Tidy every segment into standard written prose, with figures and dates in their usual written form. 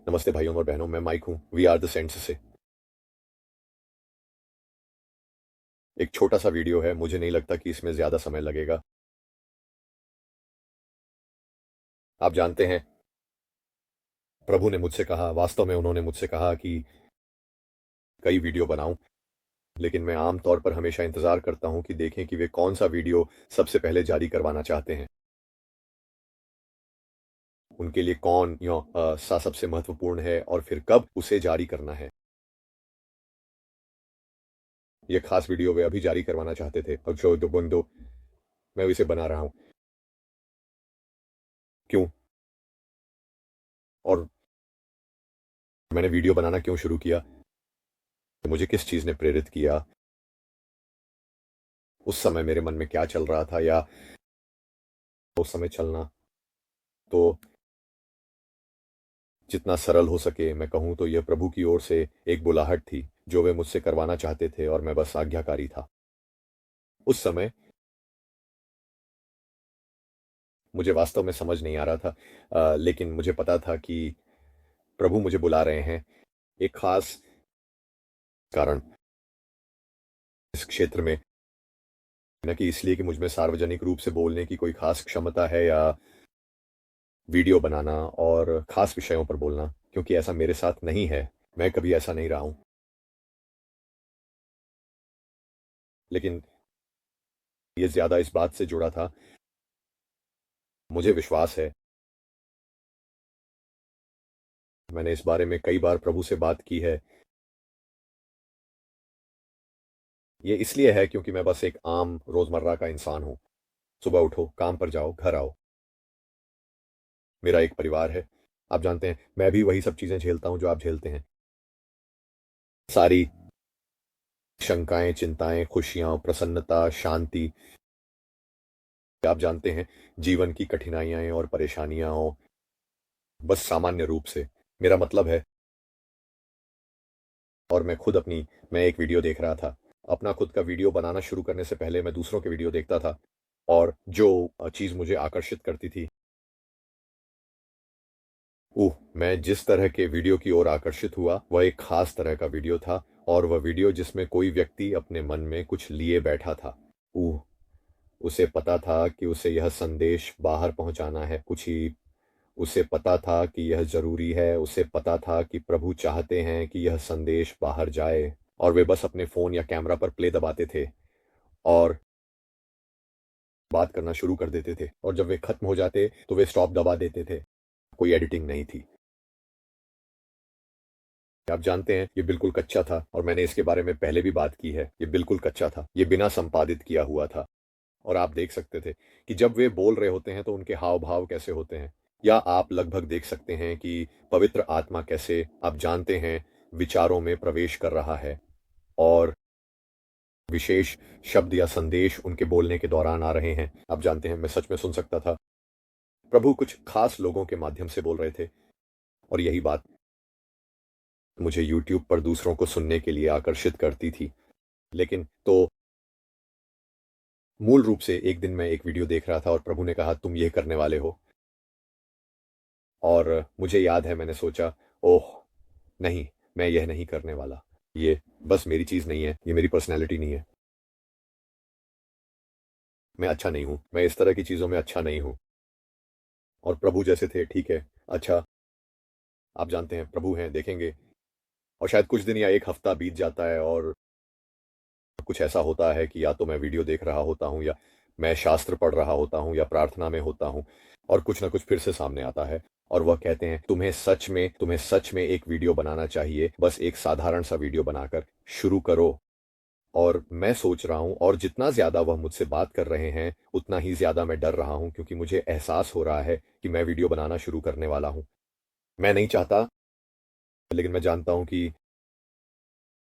नमस्ते भाइयों और बहनों, मैं माइक हूँ वी आर द सेंट्स से। एक छोटा सा वीडियो है, मुझे नहीं लगता कि इसमें ज़्यादा समय लगेगा। आप जानते हैं, प्रभु ने मुझसे कहा, वास्तव में उन्होंने मुझसे कहा कि कई वीडियो बनाऊं, लेकिन मैं आम तौर पर हमेशा इंतज़ार करता हूं कि देखें कि वे कौन सा वीडियो सबसे पहले जारी करवाना चाहते हैं। उनके लिए कौन सा सबसे महत्वपूर्ण है और फिर कब उसे जारी करना है। ये खास वीडियो वे अभी जारी करवाना चाहते थे और जो दो बंदो मैं इसे बना रहा हूं। क्यों? और मैंने वीडियो बनाना क्यों शुरू किया? मुझे किस चीज़ ने प्रेरित किया? उस समय मेरे मन में क्या चल रहा था, या उस समय चलना तो जितना सरल हो सके मैं कहूँ तो यह प्रभु की ओर से एक बुलाहट थी जो वे मुझसे करवाना चाहते थे, और मैं बस आज्ञाकारी था। उस समय मुझे वास्तव में समझ नहीं आ रहा था, लेकिन मुझे पता था कि प्रभु मुझे बुला रहे हैं एक खास कारण इस क्षेत्र में। न कि इसलिए कि मुझ में सार्वजनिक रूप से बोलने की कोई खास क्षमता है या वीडियो बनाना और खास विषयों पर बोलना, क्योंकि ऐसा मेरे साथ नहीं है। मैं कभी ऐसा नहीं रहा हूं। लेकिन ये ज्यादा इस बात से जुड़ा था, मुझे विश्वास है, मैंने इस बारे में कई बार प्रभु से बात की है। ये इसलिए है क्योंकि मैं बस एक आम रोजमर्रा का इंसान हूं। सुबह उठो, काम पर जाओ, घर आओ। मेरा एक परिवार है। आप जानते हैं, मैं भी वही सब चीजें झेलता हूं जो आप झेलते हैं। सारी शंकाएं, चिंताएं, खुशियां, प्रसन्नता, शांति। आप जानते हैं, जीवन की कठिनाइयां और परेशानियां, बस सामान्य रूप से मेरा मतलब है। और मैं एक वीडियो देख रहा था। अपना खुद का वीडियो बनाना शुरू करने से पहले मैं दूसरों के वीडियो देखता था, और जो चीज मुझे आकर्षित करती थी, मैं जिस तरह के वीडियो की ओर आकर्षित हुआ वह एक खास तरह का वीडियो था। और वह वीडियो जिसमें कोई व्यक्ति अपने मन में कुछ लिए बैठा था। ऊह, उसे पता था कि उसे यह संदेश बाहर पहुंचाना है, कुछ ही उसे पता था कि यह जरूरी है। उसे पता था कि प्रभु चाहते हैं कि यह संदेश बाहर जाए, और वे बस अपने फोन या कैमरा पर प्ले दबाते थे और बात करना शुरू कर देते थे, और जब वे खत्म हो जाते तो वे स्टॉप दबा देते थे। कोई एडिटिंग नहीं थी। आप जानते हैं, ये बिल्कुल कच्चा था, और मैंने इसके बारे में पहले भी बात की है। ये बिल्कुल कच्चा था, ये बिना संपादित किया हुआ था। और आप देख सकते थे कि जब वे बोल रहे होते हैं तो उनके हाव भाव कैसे होते हैं, या आप लगभग देख सकते हैं कि पवित्र आत्मा कैसे, आप जानते हैं, विचारों में प्रवेश कर रहा है, और विशेष शब्द या संदेश उनके बोलने के दौरान आ रहे हैं। आप जानते हैं, मैं सच में सुन सकता था। प्रभु कुछ खास लोगों के माध्यम से बोल रहे थे, और यही बात मुझे YouTube पर दूसरों को सुनने के लिए आकर्षित करती थी। लेकिन तो मूल रूप से एक दिन मैं एक वीडियो देख रहा था और प्रभु ने कहा, तुम ये करने वाले हो। और मुझे याद है, मैंने सोचा, ओह नहीं, मैं यह नहीं करने वाला। ये बस मेरी चीज नहीं है, ये मेरी पर्सनैलिटी नहीं है। मैं अच्छा नहीं हूं, मैं इस तरह की चीजों में अच्छा नहीं हूं। और प्रभु जैसे थे, ठीक है, अच्छा, आप जानते हैं, प्रभु हैं, देखेंगे। और शायद कुछ दिन या एक हफ्ता बीत जाता है, और कुछ ऐसा होता है कि या तो मैं वीडियो देख रहा होता हूँ, या मैं शास्त्र पढ़ रहा होता हूँ, या प्रार्थना में होता हूँ, और कुछ ना कुछ फिर से सामने आता है। और वह कहते हैं, तुम्हें सच में एक वीडियो बनाना चाहिए, बस एक साधारण सा वीडियो बनाकर शुरू करो। और मैं सोच रहा हूँ, और जितना ज्यादा वह मुझसे बात कर रहे हैं उतना ही ज्यादा मैं डर रहा हूँ, क्योंकि मुझे एहसास हो रहा है कि मैं वीडियो बनाना शुरू करने वाला हूँ। मैं नहीं चाहता, लेकिन मैं जानता हूँ कि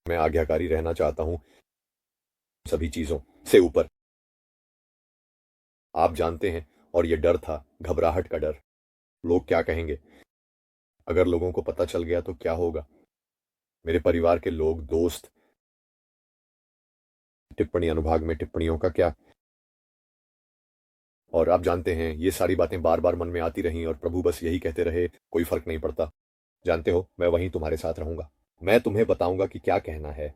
मैं आज्ञाकारी रहना चाहता हूँ सभी चीजों से ऊपर। आप जानते हैं, और ये डर था, घबराहट का डर। लोग क्या कहेंगे? अगर लोगों को पता चल गया तो क्या होगा? मेरे परिवार के लोग, दोस्त, टिप्पणी अनुभाग में टिप्पणियों का क्या? और आप जानते हैं, ये सारी बातें बार बार मन में आती रहीं, और प्रभु बस यही कहते रहे, कोई फर्क नहीं पड़ता, जानते हो, मैं वहीं तुम्हारे साथ रहूंगा। मैं तुम्हें बताऊंगा कि क्या कहना है।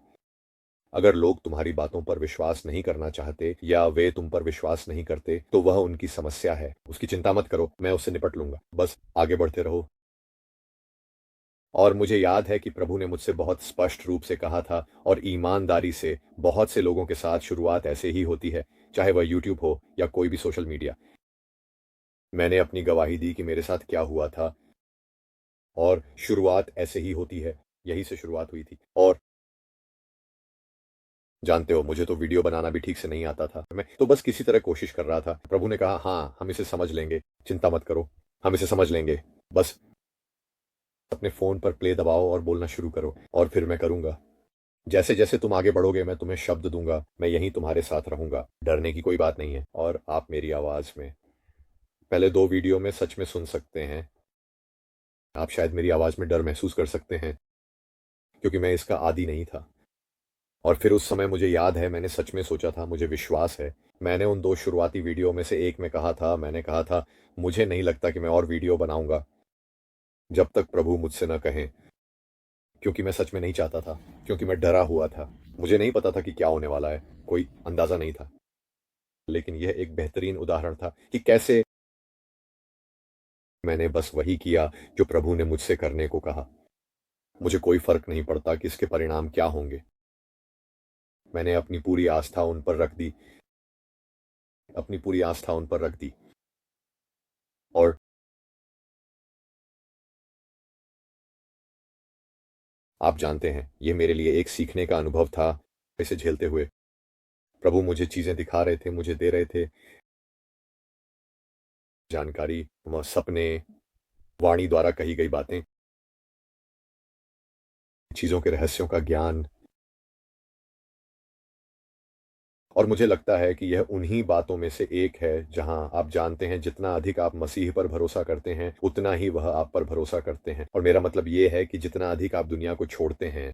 अगर लोग तुम्हारी बातों पर विश्वास नहीं करना चाहते या वे तुम पर विश्वास नहीं करते तो वह उनकी समस्या है, उसकी चिंता मत करो, मैं उससे निपट लूंगा, बस आगे बढ़ते रहो। और मुझे याद है कि प्रभु ने मुझसे बहुत स्पष्ट रूप से कहा था और ईमानदारी से बहुत से लोगों के साथ शुरुआत ऐसे ही होती है, चाहे वह यूट्यूब हो या कोई भी सोशल मीडिया। मैंने अपनी गवाही दी कि मेरे साथ क्या हुआ था और शुरुआत ऐसे ही होती है, यही से शुरुआत हुई थी। और जानते हो, मुझे तो वीडियो बनाना भी ठीक से नहीं आता था, मैं तो बस किसी तरह कोशिश कर रहा था। प्रभु ने कहा, हाँ, हम इसे समझ लेंगे, चिंता मत करो, हम इसे समझ लेंगे, बस अपने फोन पर प्ले दबाओ और बोलना शुरू करो और फिर मैं करूंगा। जैसे जैसे तुम आगे बढ़ोगे मैं तुम्हें शब्द दूंगा, मैं यहीं तुम्हारे साथ रहूंगा, डरने की कोई बात नहीं है। और आप मेरी आवाज में पहले 2 वीडियो में सच में सुन सकते हैं, आप शायद मेरी आवाज में डर महसूस कर सकते हैं क्योंकि मैं इसका आदी नहीं था। और फिर उस समय मुझे याद है, मैंने सच में सोचा था, मुझे विश्वास है, मैंने उन 2 शुरुआती वीडियो में से एक में कहा था, मैंने कहा था, मुझे नहीं लगता कि मैं और वीडियो बनाऊंगा जब तक प्रभु मुझसे न कहें। क्योंकि मैं सच में नहीं चाहता था, क्योंकि मैं डरा हुआ था, मुझे नहीं पता था कि क्या होने वाला है, कोई अंदाजा नहीं था। लेकिन यह एक बेहतरीन उदाहरण था कि कैसे मैंने बस वही किया जो प्रभु ने मुझसे करने को कहा। मुझे कोई फर्क नहीं पड़ता कि इसके परिणाम क्या होंगे। मैंने अपनी पूरी आस्था उन पर रख दी, अपनी पूरी आस्था उन पर रख दी। और आप जानते हैं, यह मेरे लिए एक सीखने का अनुभव था। इसे झेलते हुए प्रभु मुझे चीजें दिखा रहे थे, मुझे दे रहे थे जानकारी, सपने, वाणी द्वारा कही गई बातें, चीजों के रहस्यों का ज्ञान। और मुझे लगता है कि यह उन्हीं बातों में से एक है जहां आप जानते हैं, जितना अधिक आप मसीह पर भरोसा करते हैं उतना ही वह आप पर भरोसा करते हैं। और मेरा मतलब यह है कि जितना अधिक आप दुनिया को छोड़ते हैं,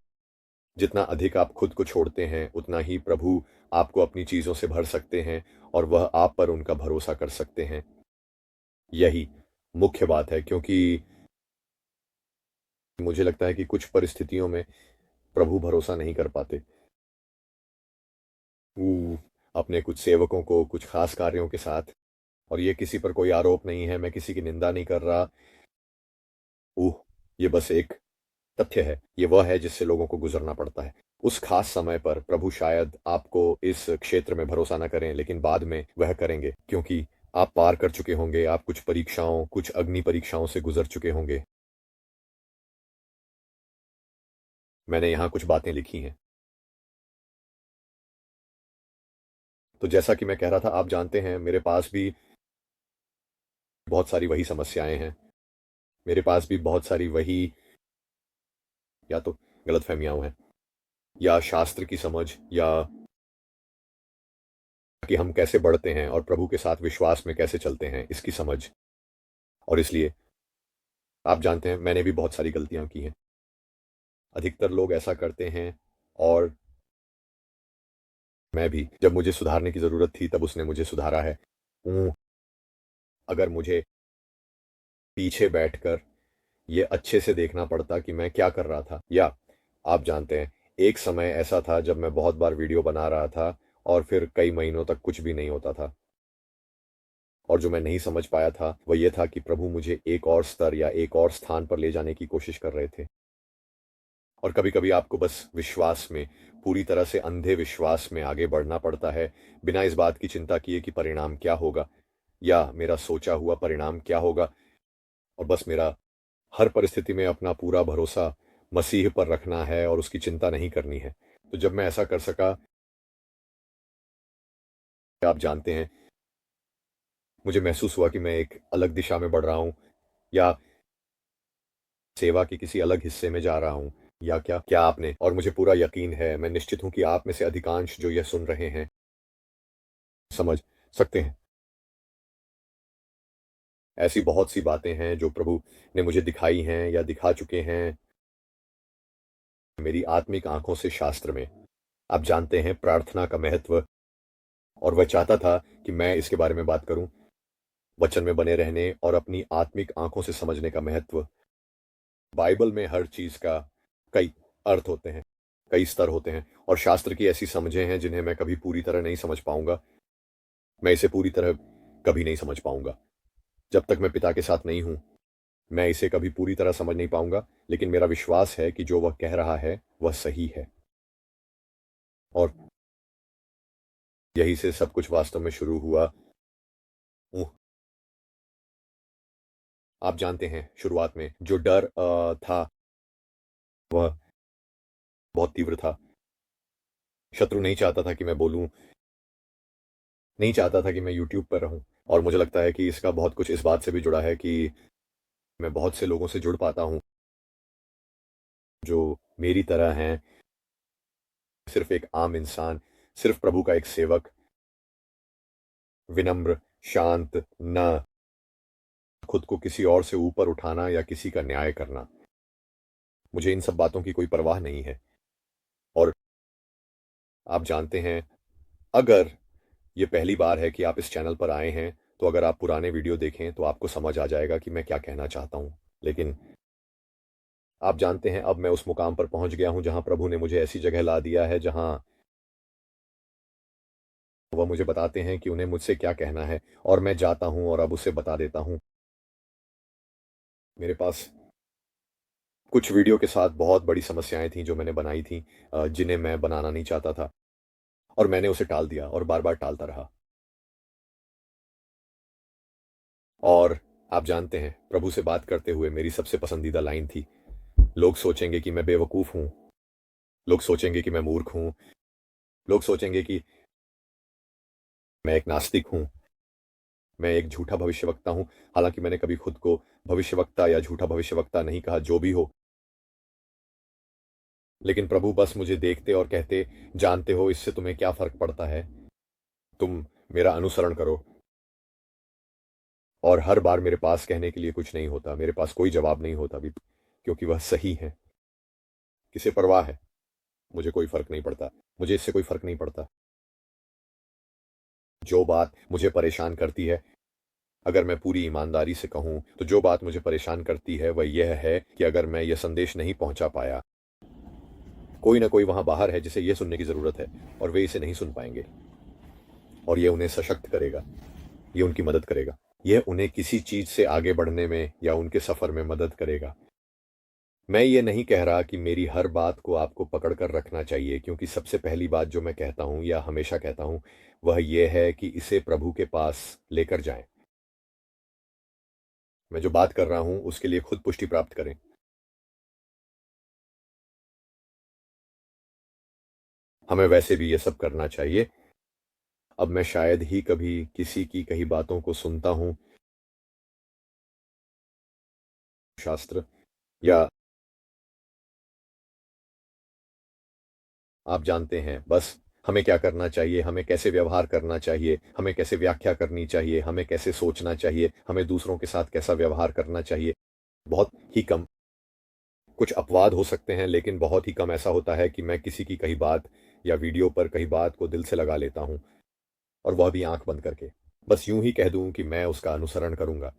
जितना अधिक आप खुद को छोड़ते हैं, उतना ही प्रभु आपको अपनी चीजों से भर सकते हैं और वह आप पर उनका भरोसा कर सकते हैं। यही मुख्य बात है, क्योंकि मुझे लगता है कि कुछ परिस्थितियों में प्रभु भरोसा नहीं कर पाते। वो अपने कुछ सेवकों को कुछ खास कार्यों के साथ, और ये किसी पर कोई आरोप नहीं है, मैं किसी की निंदा नहीं कर रहा। ओह, ये बस एक तथ्य है, ये वह है जिससे लोगों को गुजरना पड़ता है। उस खास समय पर प्रभु शायद आपको इस क्षेत्र में भरोसा ना करें, लेकिन बाद में वह करेंगे, क्योंकि आप पार कर चुके होंगे, आप कुछ परीक्षाओं, कुछ अग्नि परीक्षाओं से गुजर चुके होंगे। मैंने यहाँ कुछ बातें लिखी हैं। तो जैसा कि मैं कह रहा था, आप जानते हैं, मेरे पास भी बहुत सारी वही समस्याएं हैं, मेरे पास भी बहुत सारी वही, या तो गलतफहमियां हैं, या शास्त्र की समझ, या कि हम कैसे बढ़ते हैं और प्रभु के साथ विश्वास में कैसे चलते हैं, इसकी समझ। और इसलिए आप जानते हैं, मैंने भी बहुत सारी गलतियां की हैं। अधिकतर लोग ऐसा करते हैं, और मैं भी, जब मुझे सुधारने की जरूरत थी तब उसने मुझे सुधारा है। अगर मुझे पीछे बैठकर ये अच्छे से देखना पड़ता कि मैं क्या कर रहा था, या आप जानते हैं, एक समय ऐसा था जब मैं बहुत बार वीडियो बना रहा था और फिर कई महीनों तक कुछ भी नहीं होता था। और जो मैं नहीं समझ पाया था वह यह था कि प्रभु मुझे एक और स्तर या एक और स्थान पर ले जाने की कोशिश कर रहे थे। और कभी कभी आपको बस विश्वास में, पूरी तरह से अंधे विश्वास में आगे बढ़ना पड़ता है, बिना इस बात की चिंता किए कि परिणाम क्या होगा या मेरा सोचा हुआ परिणाम क्या होगा। और बस मेरा हर परिस्थिति में अपना पूरा भरोसा मसीह पर रखना है और उसकी चिंता नहीं करनी है। तो जब मैं ऐसा कर सका, आप जानते हैं, मुझे महसूस हुआ कि मैं एक अलग दिशा में बढ़ रहा हूँ, या सेवा के किसी अलग हिस्से में जा रहा हूँ, या क्या क्या आपने, और मुझे पूरा यकीन है, मैं निश्चित हूं कि आप में से अधिकांश जो यह सुन रहे हैं समझ सकते हैं। ऐसी बहुत सी बातें हैं जो प्रभु ने मुझे दिखाई हैं या दिखा चुके हैं मेरी आत्मिक आंखों से शास्त्र में। आप जानते हैं, प्रार्थना का महत्व, और वह चाहता था कि मैं इसके बारे में बात करूं, वचन में बने रहने और अपनी आत्मिक आंखों से समझने का महत्व। बाइबल में हर चीज़ का कई अर्थ होते हैं, कई स्तर होते हैं और शास्त्र की ऐसी समझें हैं जिन्हें मैं कभी पूरी तरह नहीं समझ पाऊँगा। मैं इसे पूरी तरह कभी नहीं समझ पाऊँगा। जब तक मैं पिता के साथ नहीं हूँ, मैं इसे कभी पूरी तरह समझ नहीं पाऊँगा, लेकिन मेरा विश्वास है कि जो वह कह रहा है, वह सही है। और यहीं से सब कुछ वास्तव में शुरू हुआ। उह, आप जानते हैं, शुरुआत में जो डर था, वह बहुत तीव्र था। शत्रु नहीं चाहता था कि मैं बोलूँ, नहीं चाहता था कि मैं यूट्यूब पर रहूँ और मुझे लगता है कि इसका बहुत कुछ इस बात से भी जुड़ा है कि मैं बहुत से लोगों से जुड़ पाता हूँ, जो मेरी तरह हैं, सिर्फ़ एक आम इंसान, सिर्फ़ प्रभु का एक सेवक, विनम्र, शांत, न खुद को किसी और से ऊपर उठाना या किसी का न्याय करना। मुझे इन सब बातों की कोई परवाह नहीं है और आप जानते हैं, अगर ये पहली बार है कि आप इस चैनल पर आए हैं, तो अगर आप पुराने वीडियो देखें, तो आपको समझ आ जाएगा कि मैं क्या कहना चाहता हूँ। लेकिन आप जानते हैं, अब मैं उस मुकाम पर पहुँच गया हूँ, जहाँ प्रभु ने मुझे ऐसी जगह ला दिया है, जहाँ वह मुझे बताते हैं कि उन्हें मुझसे क्या कहना है और मैं जाता हूँ और अब उसे बता देता हूँ। मेरे पास कुछ वीडियो के साथ बहुत बड़ी समस्याएँ थीं, जो मैंने बनाई थीं जिन्हें मैं बनाना नहीं चाहता था और मैंने उसे टाल दिया और बार-बार टालता रहा। और आप जानते हैं, प्रभु से बात करते हुए मेरी सबसे पसंदीदा लाइन थी, "लोग सोचेंगे कि मैं बेवकूफ़ हूँ, लोग सोचेंगे कि मैं मूर्ख हूँ, लोग सोचेंगे कि मैं एक नास्तिक हूँ, मैं एक झूठा भविष्यवक्ता हूँ।" हालाँकि मैंने कभी खुद को भविष्यवक्ता या झूठा भविष्यवक्ता नहीं कहा, जो भी हो। लेकिन प्रभु बस मुझे देखते और कहते, "जानते हो इससे तुम्हें क्या फ़र्क पड़ता है? तुम मेरा अनुसरण करो।" और हर बार मेरे पास कहने के लिए कुछ नहीं होता, मेरे पास कोई जवाब नहीं होता भी, क्योंकि वह सही है। किसे परवाह है? मुझे कोई फ़र्क नहीं पड़ता। मुझे इससे कोई फ़र्क नहीं पड़ता। जो बात मुझे परेशान करती है, अगर मैं पूरी ईमानदारी से कहूँ, तो जो बात मुझे परेशान करती है, वह यह है कि अगर मैं यह संदेश नहीं पहुँचा पाया, कोई न कोई वहाँ बाहर है जिसे ये सुनने की ज़रूरत है और वे इसे नहीं सुन पाएँगे और ये उन्हें सशक्त करेगा, ये उनकी मदद करेगा। यह उन्हें किसी चीज़ से आगे बढ़ने में या उनके सफ़र में मदद करेगा। मैं ये नहीं कह रहा कि मेरी हर बात को आपको पकड़ कर रखना चाहिए, क्योंकि सबसे पहली बात जो मैं कहता हूँ या हमेशा कहता हूँ, वह ये है कि इसे प्रभु के पास लेकर जाएँ। मैं जो बात कर रहा हूँ, उसके लिए खुद पुष्टि प्राप्त करें। हमें वैसे भी ये सब करना चाहिए। अब मैं शायद ही कभी किसी की कही बातों को सुनता हूँ, शास्त्र या आप जानते हैं, बस हमें क्या करना चाहिए, हमें कैसे व्यवहार करना चाहिए, हमें कैसे व्याख्या करनी चाहिए, हमें कैसे सोचना चाहिए, हमें दूसरों के साथ कैसा व्यवहार करना चाहिए। बहुत ही कम कुछ अपवाद हो सकते हैं, लेकिन बहुत ही कम ऐसा होता है कि मैं किसी की कही बात या वीडियो पर कही बात को दिल से लगा लेता हूँ और वह भी आँख बंद करके। बस यूँ ही कह दूँ कि मैं उसका अनुसरण करूँगा।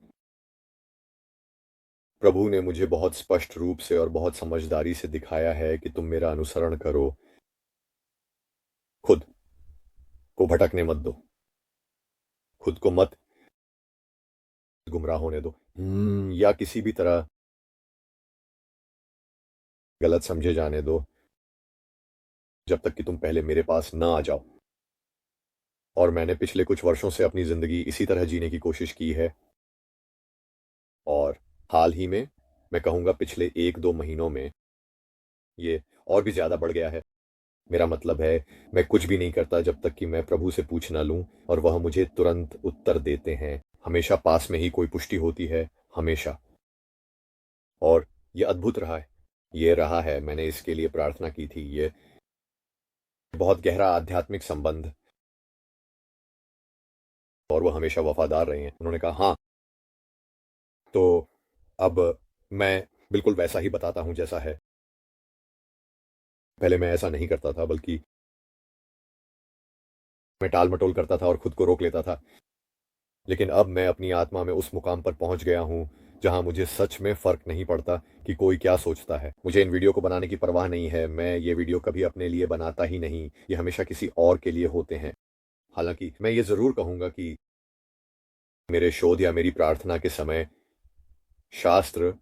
प्रभु ने मुझे बहुत स्पष्ट रूप से और बहुत समझदारी से दिखाया है कि तुम मेरा अनुसरण करो, खुद को भटकने मत दो, खुद को मत गुमराह होने दो या किसी भी तरह गलत समझे जाने दो, जब तक कि तुम पहले मेरे पास ना आ जाओ। और मैंने पिछले कुछ वर्षों से अपनी ज़िंदगी इसी तरह जीने की कोशिश की है और हाल ही में, मैं कहूँगा पिछले 1-2 महीनों में, ये और भी ज़्यादा बढ़ गया है। मेरा मतलब है, मैं कुछ भी नहीं करता जब तक कि मैं प्रभु से पूछ ना लूँ और वह मुझे तुरंत उत्तर देते हैं। हमेशा पास में ही कोई पुष्टि होती है, हमेशा। और ये अद्भुत रहा है। ये रहा है, मैंने इसके लिए प्रार्थना की थी। ये बहुत गहरा आध्यात्मिक संबंध और वो हमेशा वफ़ादार रहे हैं। उन्होंने कहा, "हाँ, तो अब मैं बिल्कुल वैसा ही बताता हूँ जैसा है। पहले मैं ऐसा नहीं करता था, बल्कि मैं टाल-मटोल करता था और खुद को रोक लेता था। लेकिन अब मैं अपनी आत्मा में उस मुकाम पर पहुँच गया हूँ, जहां मुझे सच में फ़र्क नहीं पड़ता कि कोई क्या सोचता है। मुझे इन वीडियो को बनाने की परवाह नहीं है, मैं ये वीडियो कभी अपने लिए बनाता ही नहीं, ये हमेशा किसी और के लिए होते हैं। हालाँकि मैं ये ज़रूर कहूँगा कि मेरे शोध या मेरी प्रार्थना के समय शास्त्र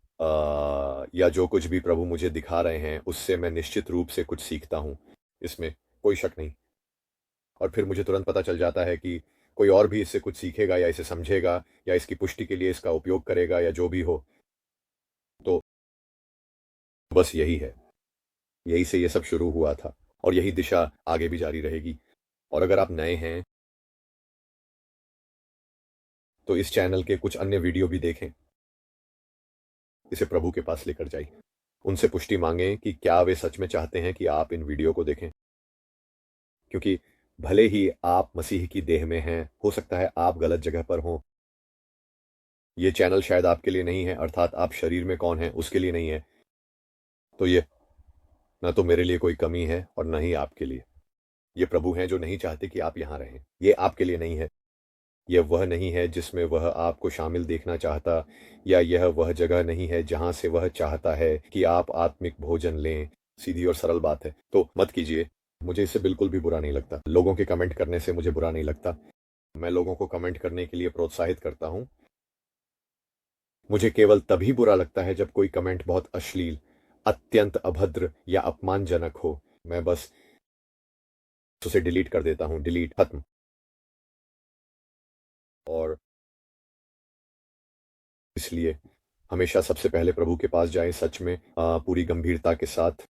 या जो कुछ भी प्रभु मुझे दिखा रहे हैं, उससे मैं निश्चित रूप से कुछ सीखता हूँ, इसमें कोई शक नहीं। और फिर मुझे तुरंत पता चल जाता है कि कोई और भी इससे कुछ सीखेगा या इसे समझेगा या इसकी पुष्टि के लिए इसका उपयोग करेगा या जो भी हो, तो बस यही है। यही से ये सब शुरू हुआ था और यही दिशा आगे भी जारी रहेगी। और अगर आप नए हैं, तो इस चैनल के कुछ अन्य वीडियो भी देखें, इसे प्रभु के पास लेकर जाइए। उनसे पुष्टि माँगें कि क्या वे सच में चाहते हैं कि आप इन वीडियो को देखें। क्योंकि भले ही आप मसीह की देह में हैं, हो सकता है आप गलत जगह पर हों। ये चैनल शायद आपके लिए नहीं है, अर्थात आप शरीर में कौन हैं, उसके लिए नहीं है। तो ये ना तो मेरे लिए कोई कमी है और ना ही आपके लिए। ये प्रभु हैं जो नहीं चाहते कि आप यहाँ रहें। ये आपके लिए नहीं है। यह वह नहीं है जिसमें वह आपको शामिल देखना चाहता, या यह वह जगह नहीं है जहाँ से वह चाहता है कि आप आत्मिक भोजन लें। सीधी और सरल बात है। तो मत कीजिए। मुझे इससे बिल्कुल भी बुरा नहीं लगता। लोगों के कमेंट करने से मुझे बुरा नहीं लगता। मैं लोगों को कमेंट करने के लिए प्रोत्साहित करता हूँ। मुझे केवल तभी बुरा लगता है जब कोई कमेंट बहुत अश्लील, अत्यंत अभद्र या अपमानजनक हो। मैं बस उसे डिलीट कर देता हूँ। डिलीट, खत्म। और इसलिए हमेशा सबसे पहले प्रभु के पास जाएं, सच में पूरी गंभीरता के साथ।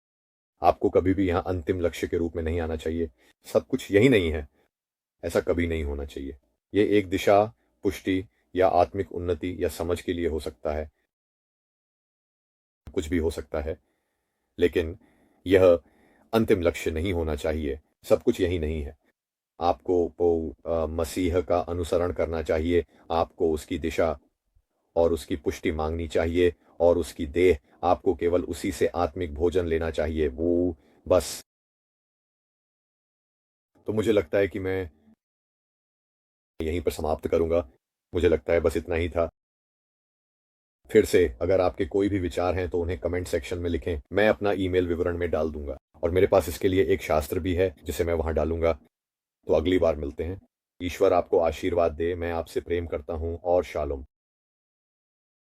आपको कभी भी यहाँ अंतिम लक्ष्य के रूप में नहीं आना चाहिए। सब कुछ यही नहीं है, ऐसा कभी नहीं होना चाहिए। ये एक दिशा, पुष्टि या आत्मिक उन्नति या समझ के लिए हो सकता है, कुछ भी हो सकता है, लेकिन यह अंतिम लक्ष्य नहीं होना चाहिए। सब कुछ यही नहीं है। आपको मसीह का अनुसरण करना चाहिए। आपको उसकी दिशा और उसकी पुष्टि मांगनी चाहिए, और उसकी देह, आपको केवल उसी से आत्मिक भोजन लेना चाहिए। वो बस। तो मुझे लगता है कि मैं यहीं पर समाप्त करूंगा। मुझे लगता है बस इतना ही था। फिर से अगर आपके कोई भी विचार हैं तो उन्हें कमेंट सेक्शन में लिखें। मैं अपना ईमेल विवरण में डाल दूंगा, और मेरे पास इसके लिए एक शास्त्र भी है जिसे मैं वहां डालूंगा। तो अगली बार मिलते हैं। ईश्वर आपको आशीर्वाद दे। मैं आपसे प्रेम करता हूं, और शालोम।